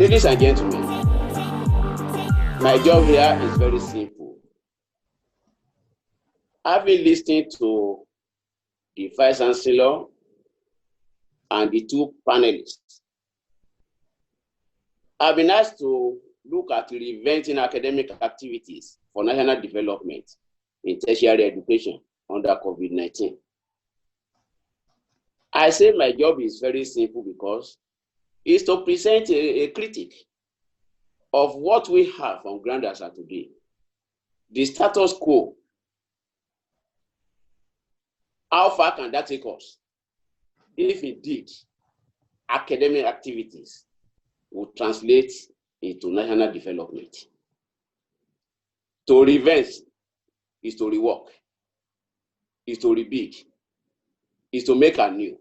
Ladies and gentlemen, my job here is very simple. I've been listening to the Vice Chancellor and the two panelists. I've been asked to look at reinventing academic activities for national development in tertiary education under COVID-19. I say my job is very simple because it's to present a critique of what we have on ground as of today, the status quo. How far can that take us if indeed academic activities will translate into national development? To reinvent is to rework, is to rebuild, is to make anew.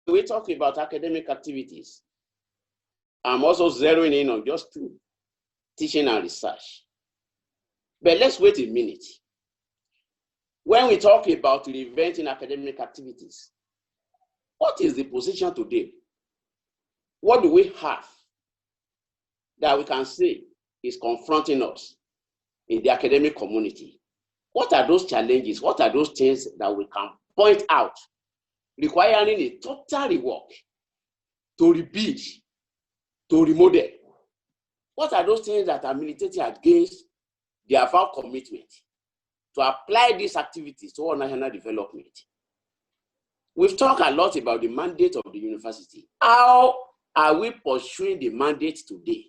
We talk about academic activities. I'm also zeroing in on just two, teaching and research. But let's wait a minute. When we talk about reinventing academic activities, what is the position today? What do we have that we can say is confronting us in the academic community? What are those challenges? What are those things that we can point out requiring a total rework, to rebuild, to remodel? What are those things that are militating against the avowed commitment to apply these activities to our national development? We've talked a lot about the mandate of the university. How are we pursuing the mandate today?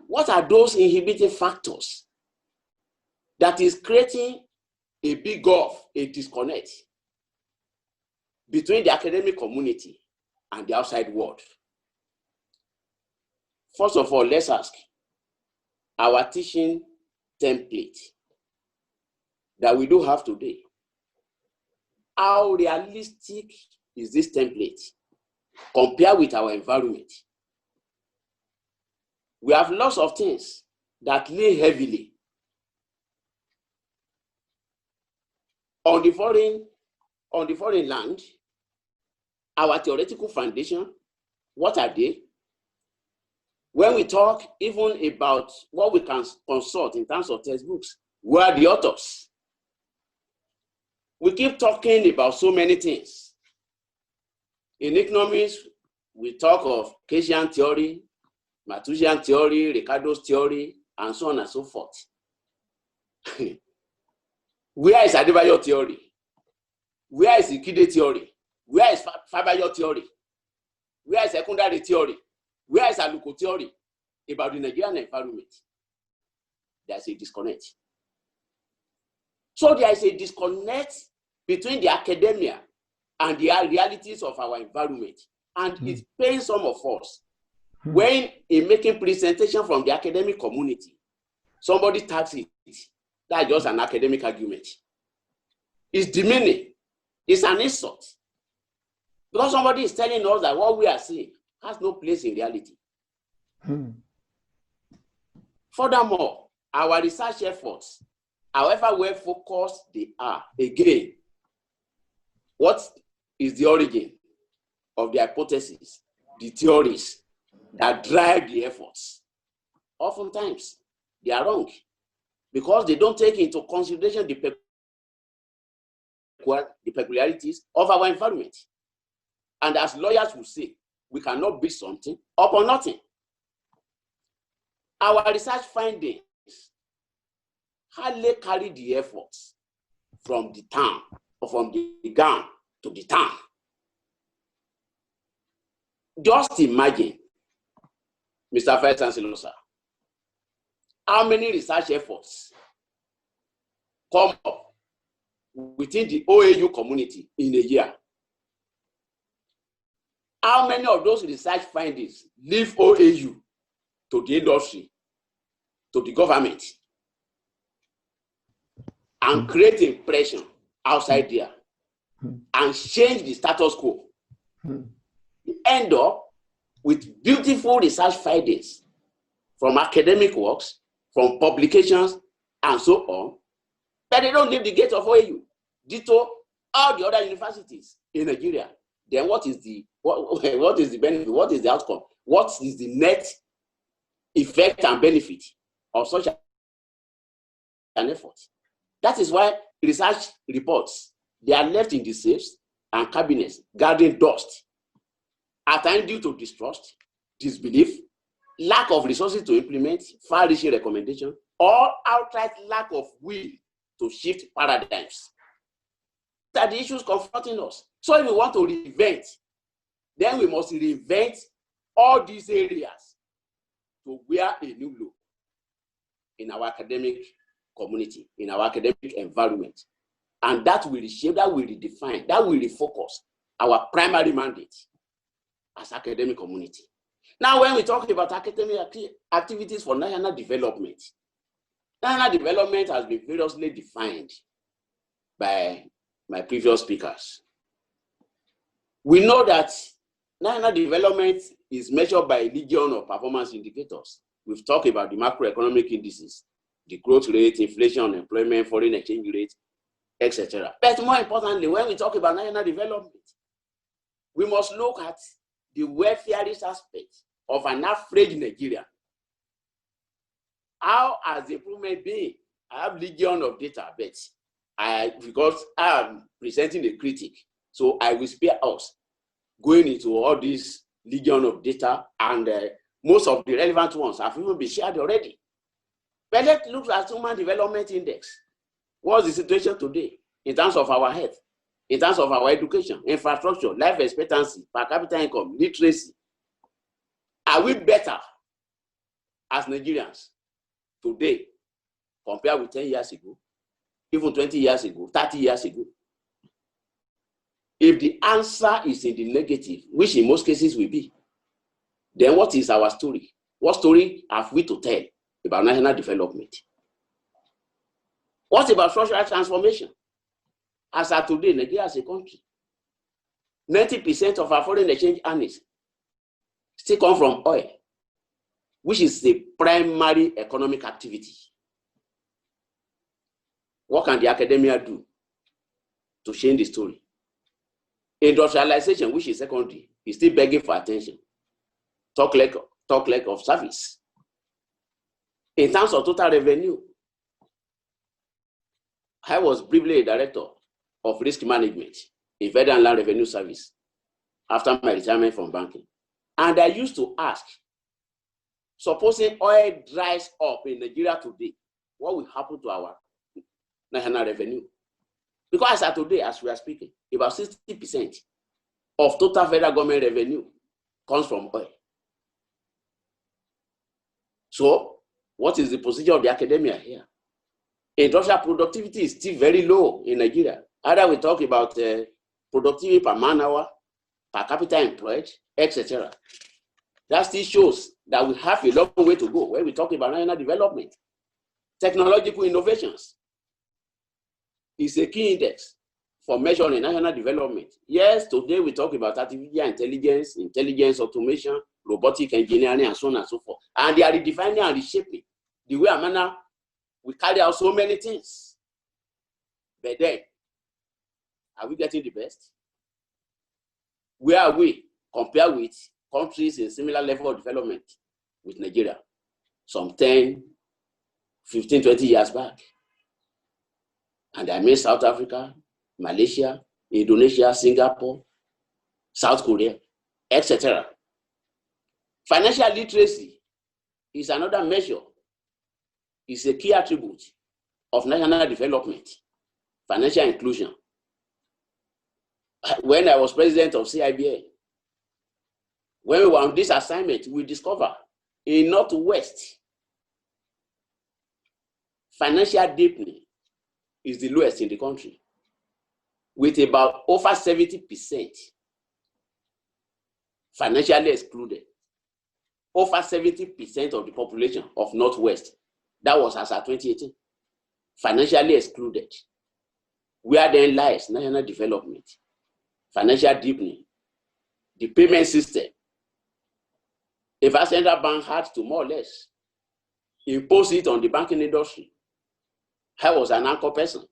What are those inhibiting factors that is creating a big gulf, a disconnect between the academic community and the outside world? First of all, let's ask our teaching template that we do have today. How realistic is this template compared with our environment? We have lots of things that lay heavily on the foreign land. Our theoretical foundation, what are they? When we talk even about what we can consult in terms of textbooks, where are the authors? We keep talking about so many things. In economics, we talk of Keynesian theory, Malthusian theory, Ricardo's theory, and so on and so forth. Where is Ajibola theory? Where is Ikide theory? Where is Fabayo theory? Where is secondary theory? Where is Aluko theory about the Nigerian environment? There's a disconnect. So there is a disconnect between the academia and the realities of our environment. And it's paying some of us when in making presentation from the academic community, somebody tags it. That's just an academic argument. It's demeaning. It's an insult. Because somebody is telling us that what we are seeing has no place in reality. Furthermore, our research efforts, however well focused they are, again, what is the origin of the hypothesis, the theories that drive the efforts? Oftentimes, they are wrong because they don't take into consideration the peculiarities of our environment. And as lawyers will say, we cannot build something upon nothing. Our research findings hardly carry the efforts from the town or from the ground to the town. Just imagine, Mr. Vice Chancellor, sir, how many research efforts come up within the OAU community in a year? How many of those research findings leave OAU to the industry, to the government, and create impression outside there and change the status quo? You end up with beautiful research findings from academic works, from publications, and so on, but they don't leave the gate of OAU. Ditto all the other universities in Nigeria. Then what is the benefit? What is the outcome? what is the net effect and benefit of such an effort. That is why research reports, they are left in the safes and cabinets, gathering dust, at times due to distrust, disbelief, lack of resources to implement far-reaching recommendations, or outright lack of will to shift paradigms. These are the issues confronting us. So if we want to reinvent, then we must reinvent all these areas to wear a new look in our academic community, in our academic environment. And that will reshape, that will redefine, that will refocus our primary mandate as academic community. Now, when we talk about academic activities for national development has been variously defined by my previous speakers. We know that national development is measured by a legion of performance indicators. We've talked about the macroeconomic indices, the growth rate, inflation, unemployment, foreign exchange rate, etc. But more importantly, when we talk about national development, we must look at the welfareist aspect of an average Nigerian. How has the improvement been? I have legion of data, but because I am presenting a critic, so I will spare us going into all these legion of data, and most of the relevant ones have even been shared already. But let's look at Human Development Index. What's the situation today in terms of our health, in terms of our education, infrastructure, life expectancy, per capita income, literacy? Are we better as Nigerians today compared with 10 years ago, even 20 years ago, 30 years ago? If the answer is in the negative, which in most cases will be, then what is our story? What story have we to tell about national development? What about social transformation? As of today, Nigeria as a country, 90% of our foreign exchange earnings still come from oil, which is the primary economic activity. What can the academia do to change the story? Industrialization, which is secondary, is still begging for attention. Talk lack of service. In terms of total revenue, I was briefly a director of risk management in Federal Land Revenue Service after my retirement from banking. And I used to ask, supposing oil dries up in Nigeria today, what will happen to our national revenue? Because as of today, as we are speaking, about 60% of total federal government revenue comes from oil. So, what is the position of the academia here? Industrial productivity is still very low in Nigeria. Either we talk about productivity per man hour, per capita employed, etc. That still shows that we have a long way to go when we talk about national development. Technological innovations is a key index for measuring national development. Yes, today we talk about artificial intelligence, intelligence automation, robotic engineering, and so on and so forth. And they are redefining and reshaping the way and manner we carry out so many things. But then, are we getting the best? Where are we compared with countries in similar level of development with Nigeria some 10, 15, 20 years back? And I mean South Africa, Malaysia, Indonesia, Singapore, South Korea, etc. Financial literacy is another measure. It's a key attribute of national development, financial inclusion. When I was president of CIBA, when we were on this assignment, we discovered in Northwest, financial deepening is the lowest in the country, with about over 70% financially excluded. Over 70% of the population of Northwest, that was as at 2018, financially excluded. Where then lies national development, financial deepening, the payment system. If our central bank had to more or less impose it on the banking industry, I was an anchor person,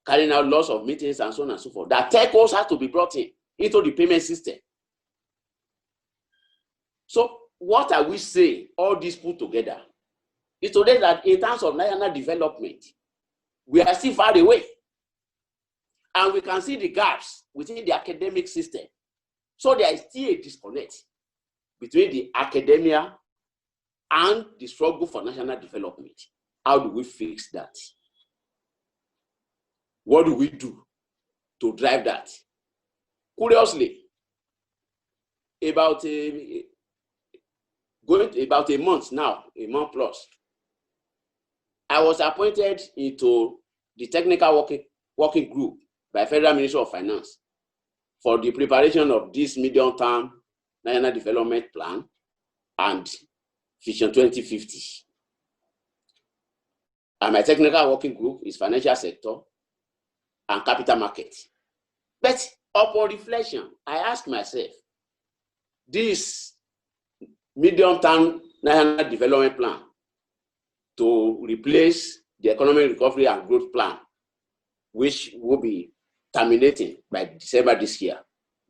carrying out lots of meetings and so on and so forth. That telcos had to be brought into the payment system. So what are we saying, all this put together? Is today that in terms of national development, we are still far away. And we can see the gaps within the academic system. So there is still a disconnect between the academia and the struggle for national development. How do we fix that? What do we do to drive that? Curiously, about a month now, a month plus, I was appointed into the technical working group by Federal Ministry of Finance for the preparation of this medium-term national development plan and Vision 2050. And my technical working group is financial sector and capital market. But upon reflection, I asked myself, this medium-term national development plan to replace the economic recovery and growth plan, which will be terminating by December this year.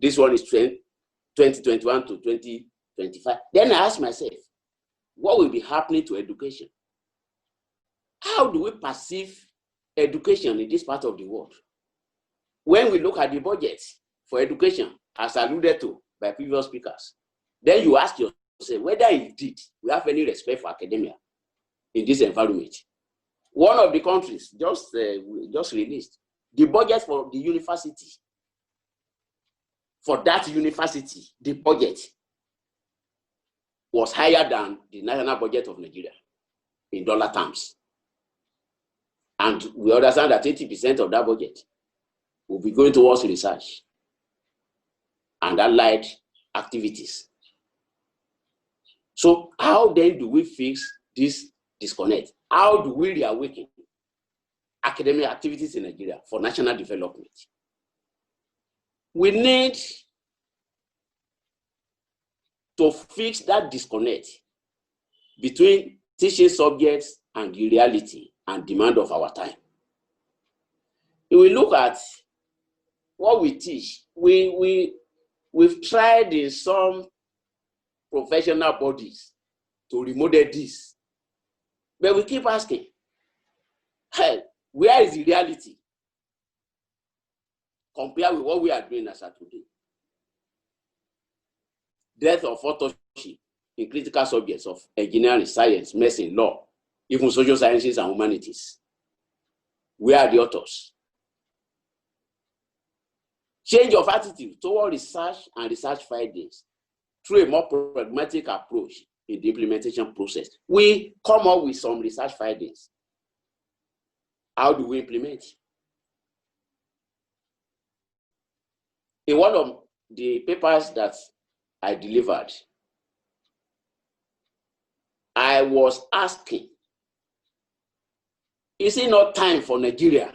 This one is 2021 to 2025. Then I asked myself, what will be happening to education? How do we perceive education in this part of the world? When we look at the budget for education, as alluded to by previous speakers, then you ask yourself whether indeed we have any respect for academia in this environment. One of the countries just released the budget for the university. For that university, the budget was higher than the national budget of Nigeria in dollar terms. And we understand that 80% of that budget will be going towards research and allied activities. So how then do we fix this disconnect? How do we reawaken academic activities in Nigeria for national development? We need to fix that disconnect between teaching subjects and the reality and demand of our time. If we look at what we teach, we've tried in some professional bodies to remodel this, but we keep asking, hey, where is the reality compared with what we are doing as of today? Death of authorship in critical subjects of engineering, science, medicine, law, even social sciences and humanities. Where are the authors? Change of attitude toward research and research findings through a more pragmatic approach in the implementation process. We come up with some research findings. How do we implement? In one of the papers that I delivered, I was asking, is it not time for Nigeria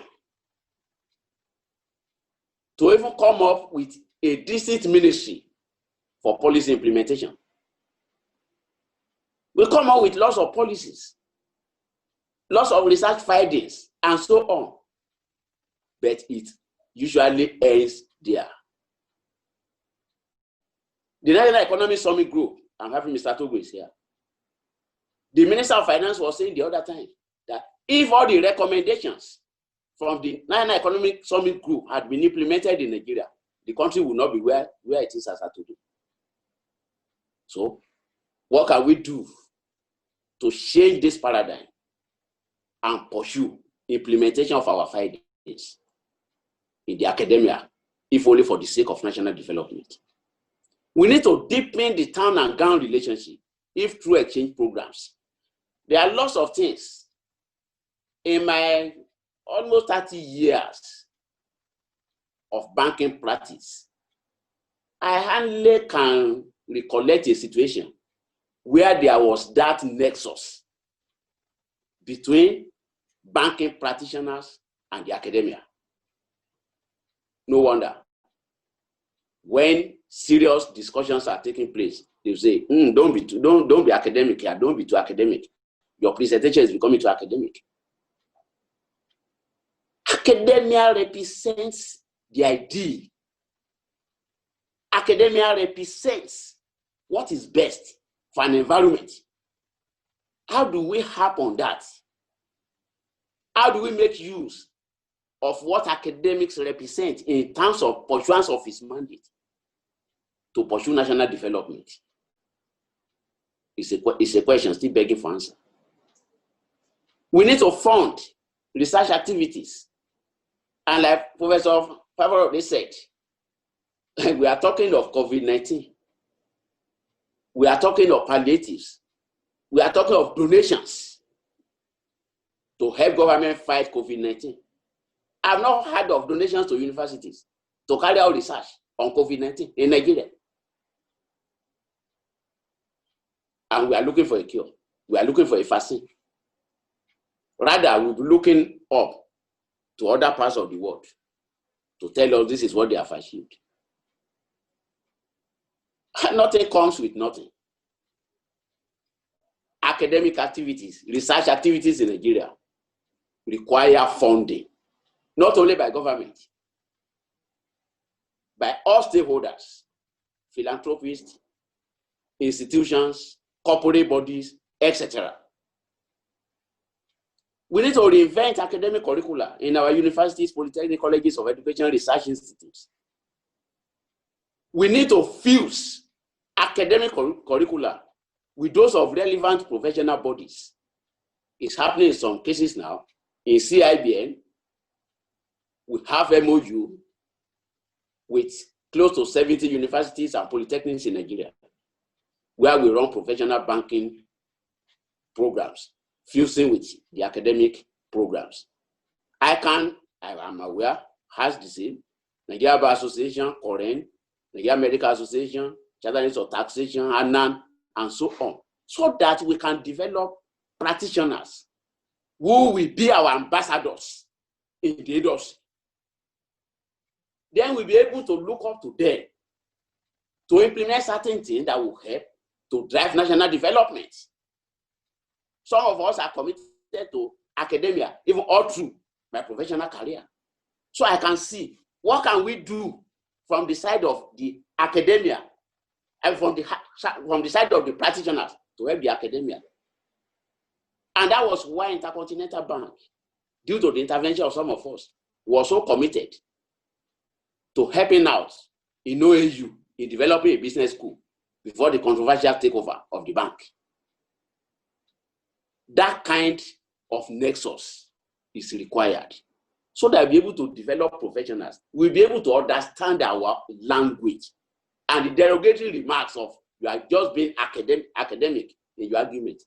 to even come up with a decent ministry for policy implementation? We come up with lots of policies, lots of research findings, and so on, but it usually ends there. The National Economic Summit Group, I'm having Mr. Togo is here. The Minister of Finance was saying the other time that if all the recommendations from the National Economic Summit Group had been implemented in Nigeria, the country would not be where it is as of today. So, what can we do to change this paradigm and pursue implementation of our findings in the academia, if only for the sake of national development? We need to deepen the town and gown relationship, if through exchange programs. There are lots of things. In my almost 30 years of banking practice, I hardly can recollect a situation where there was that nexus between banking practitioners and the academia. No wonder. When serious discussions are taking place, they say, don't be academic here, don't be too academic. Your presentation is becoming too academic. Academia represents the ideal. Academia represents what is best for an environment? How do we harp on that? How do we make use of what academics represent in terms of pursuance of its mandate to pursue national development? It's a question still begging for answer. We need to fund research activities. And like Professor Favre said, we are talking of COVID-19. We are talking of palliatives. We are talking of donations to help government fight COVID-19. I've not heard of donations to universities to carry out research on COVID-19 in Nigeria. And we are looking for a cure. We are looking for a vaccine. Rather, we'll be looking up to other parts of the world to tell us this is what they have achieved. Nothing comes with nothing. Academic activities, research activities in Nigeria require funding, not only by government, by all stakeholders, philanthropists, institutions, corporate bodies, etc. We need to reinvent academic curricula in our universities, polytechnic colleges of education, research institutes. We need to fuse academic curricula with those of relevant professional bodies. It's happening in some cases now. In CIBN, we have MOU with close to 70 universities and polytechnics in Nigeria, where we run professional banking programs, fusing with the academic programs. I am aware, has the same, Nigeria Bar Association, Koren, Nigeria Medical Association, Chartered of Taxation, ANAN, and so on, so that we can develop practitioners who will be our ambassadors in the industry. Then we'll be able to look up to them to implement certain things that will help to drive national development. Some of us are committed to academia, even all through my professional career. So I can see what can we do from the side of the academia and from the side of the practitioners to help the academia. And that was why Intercontinental Bank, due to the intervention of some of us, was so committed to helping out in OAU in developing a business school before the controversial takeover of the bank. That kind of nexus is required so that we'll be able to develop professionals. We'll be able to understand our language and the derogatory remarks of you are just being academic in your argument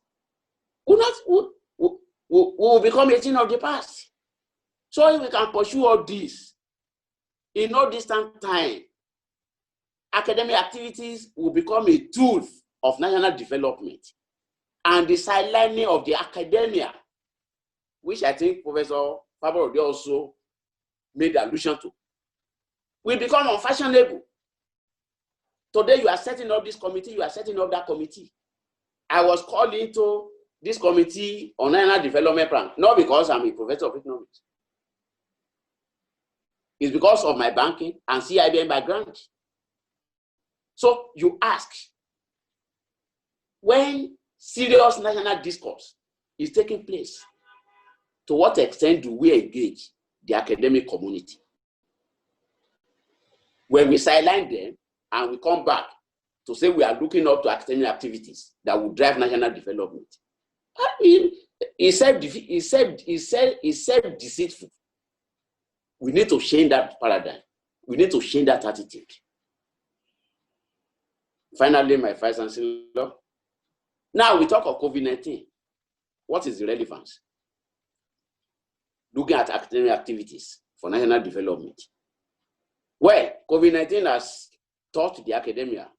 will become a thing of the past. So if we can pursue all this in no distant time, academic activities will become a tool of national development. And the sidelining of the academia, which I think Professor Fabre also made allusion to, will become unfashionable. Today you are setting up this committee, you are setting up that committee. I was called into this committee on national development plan, not because I'm a professor of economics. It's because of my banking and CIBN background. So you ask, when serious national discourse is taking place, to what extent do we engage the academic community? When we sideline them and we come back to say we are looking up to academic activities that will drive national development, I mean, it's self-deceitful. We need to change that paradigm. We need to change that attitude. Finally, my Vice Chancellor, now we talk of COVID-19. What is the relevance? Looking at academic activities for national development. Well, COVID-19 has taught the academia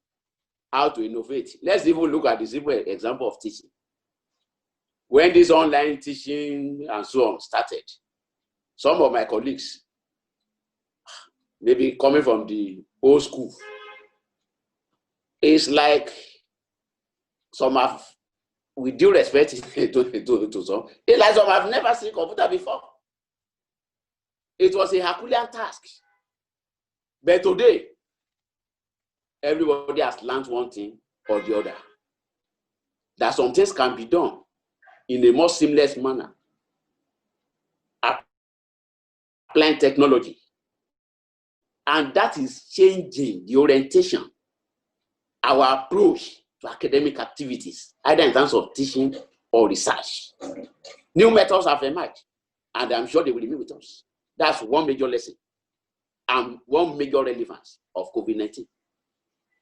how to innovate. Let's even look at the simple example of teaching. When this online teaching and so on started, some of my colleagues, maybe coming from the old school, it's like some have, with due respect to some, it's like some have never seen computer before. It was a Herculean task. But today, everybody has learned one thing or the other. That some things can be done in a more seamless manner. Applying technology. And that is changing the orientation, our approach to academic activities, either in terms of teaching or research. New methods have emerged, and I'm sure they will remain with us. That's one major lesson and one major relevance of COVID-19.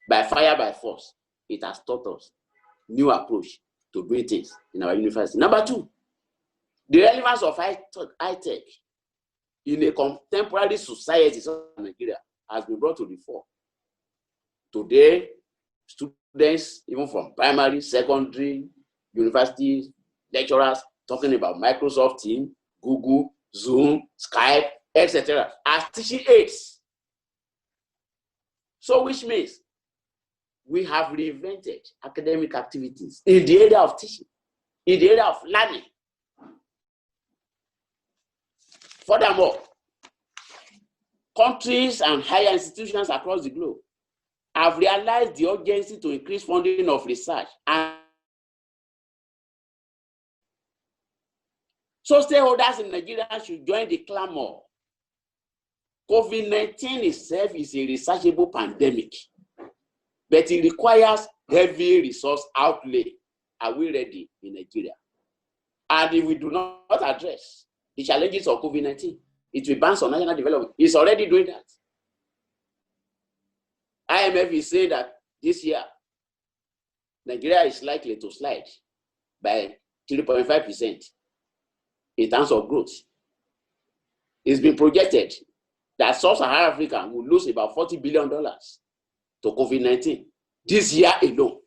By fire, by force, it has taught us new approach to doing things in our university. Number two, the relevance of high-tech in a contemporary society such as Nigeria has been brought to the fore. Today, students, even from primary, secondary, universities, lecturers, talking about Microsoft Teams, Google, Zoom, Skype, etc. as teaching aids. So which means we have reinvented academic activities in the area of teaching, in the area of learning. Furthermore, countries and higher institutions across the globe have realized the urgency to increase funding of research. And so stakeholders in Nigeria should join the clamor. COVID-19 itself is a researchable pandemic, but it requires heavy resource outlay. Are we ready in Nigeria? And if we do not address the challenges of COVID-19, it will bounce on national development. It's already doing that. IMF is saying that this year, Nigeria is likely to slide by 3.5% in terms of growth. It's been projected that Sub-Saharan Africa will lose about $40 billion to COVID-19 this year alone,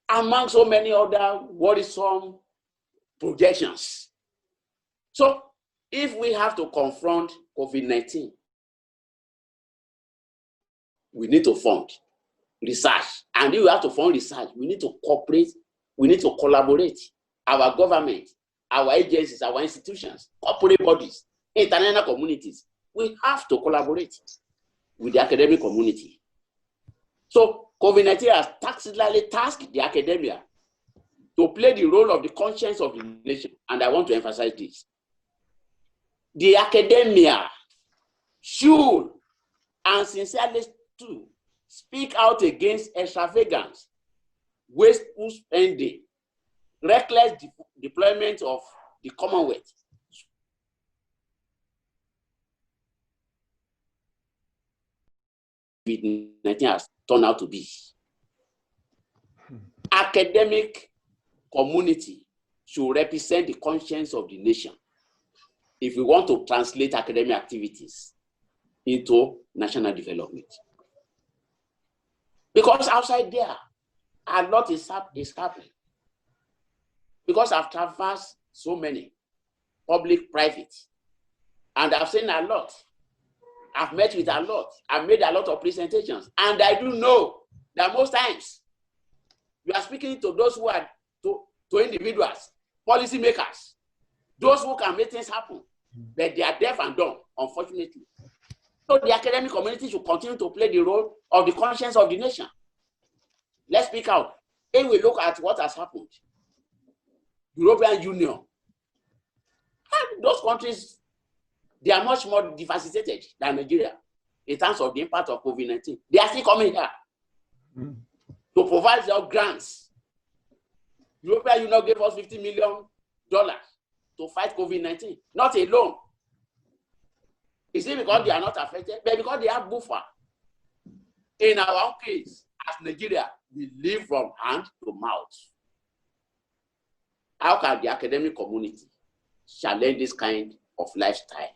among so many other worrisome projections. So, if we have to confront COVID-19, we need to fund research. And if we have to fund research, we need to cooperate, we need to collaborate. Our government, our agencies, our institutions, corporate bodies, international communities, we have to collaborate with the academic community. So COVID-19 has tacitly tasked the academia to play the role of the conscience of the nation. And I want to emphasize this. The academia should and sincerely to speak out against extravagance, wasteful spending, reckless deployment of the Commonwealth. COVID-19 has turned out to be. Academic community should represent the conscience of the nation if we want to translate academic activities into national development. Because outside there, a lot is happening. Because I've traversed so many, public, private, and I've seen a lot. I've met with a lot. I've made a lot of presentations. And I do know that most times, you are speaking to those who are, to individuals, policymakers, those who can make things happen, but they are deaf and dumb, unfortunately. So the academic community should continue to play the role of the conscience of the nation. Let's speak out. If we look at what has happened, European Union, and those countries, they are much more devastated than Nigeria in terms of the impact of COVID-19. They are still coming here to provide their grants. European Union gave us $50 million to fight COVID-19, not alone. Is it because they are not affected? But because they have buffer. In our own case, as Nigeria, we live from hand to mouth. How can the academic community challenge this kind of lifestyle?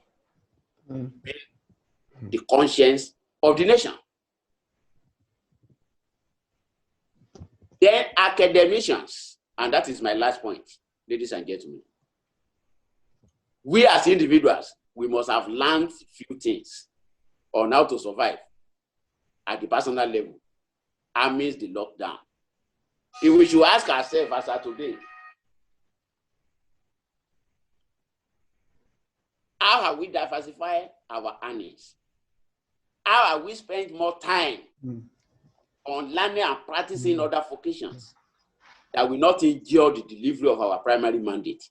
The conscience of the nation. Then academicians, and that is my last point, ladies and gentlemen. We as individuals, we must have learned few things on how to survive at the personal level amidst the lockdown. If we should ask ourselves as of today, how have we diversified our earnings? How have we spent more time on learning and practicing other vocations that will not injure the delivery of our primary mandate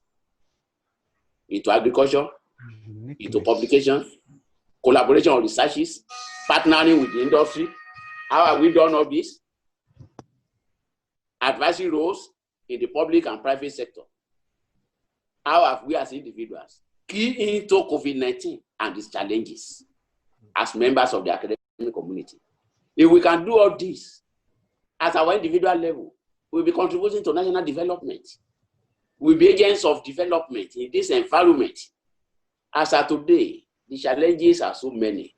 into agriculture, into publication, collaboration on researches, partnering with the industry. How have we done all this? Advisory roles in the public and private sector. How have we as individuals key into COVID-19 and its challenges as members of the academic community? If we can do all this at our individual level, we'll be contributing to national development. We'll be agents of development in this environment. As of today, the challenges are so many.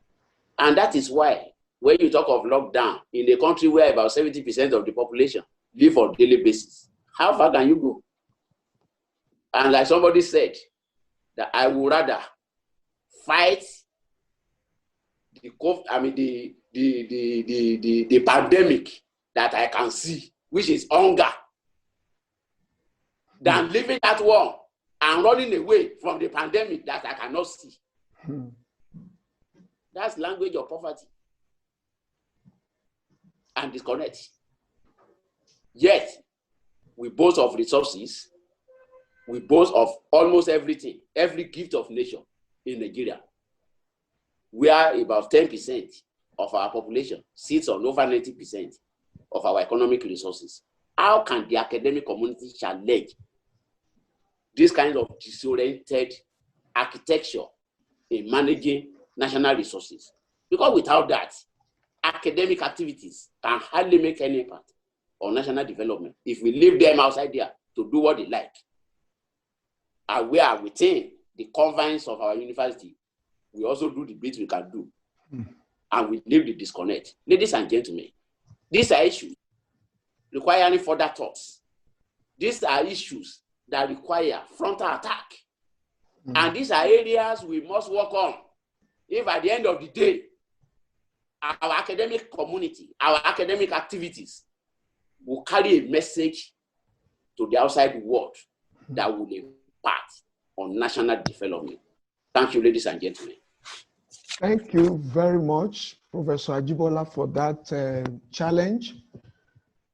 And that is why when you talk of lockdown in a country where about 70% of the population live on a daily basis, how far can you go? And like somebody said, that I would rather fight the pandemic that I can see, which is hunger, than living that one and running away from the pandemic that I cannot see. That's language of poverty and disconnect. Yet, we boast of resources, we boast of almost everything, every gift of nature in Nigeria. We are about 10% of our population sits on over 90% of our economic resources. How can the academic community challenge this kind of disoriented architecture in managing national resources? Because without that, academic activities can hardly make any impact on national development if we leave them outside there to do what they like. And we are within the confines of our university. We also do the bits we can do. And we leave the disconnect. Ladies and gentlemen, these are issues requiring further thoughts. These are issues that require frontal attack. And these are areas we must work on. If at the end of the day, our academic community, our academic activities will carry a message to the outside world that will impact on national development. Thank you, ladies and gentlemen. Thank you very much, Professor Ajibola, for that challenge.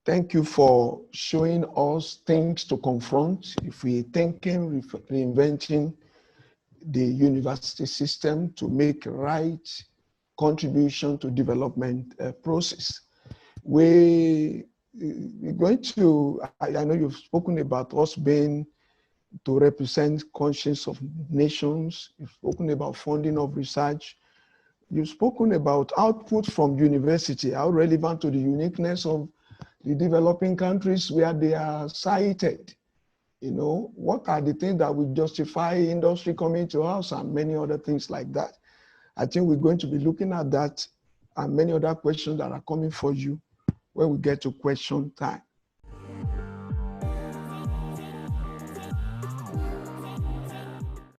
Thank you for showing us things to confront if we're thinking, reinventing the university system to make right contribution to development process. We're going to, I know you've spoken about us being to represent conscience of nations. You've spoken about funding of research. You've spoken about output from university, how relevant to the uniqueness of the developing countries where they are sited. You know, what are the things that will justify industry coming to us and many other things like that. I think we're going to be looking at that and many other questions that are coming for you when we get to question time.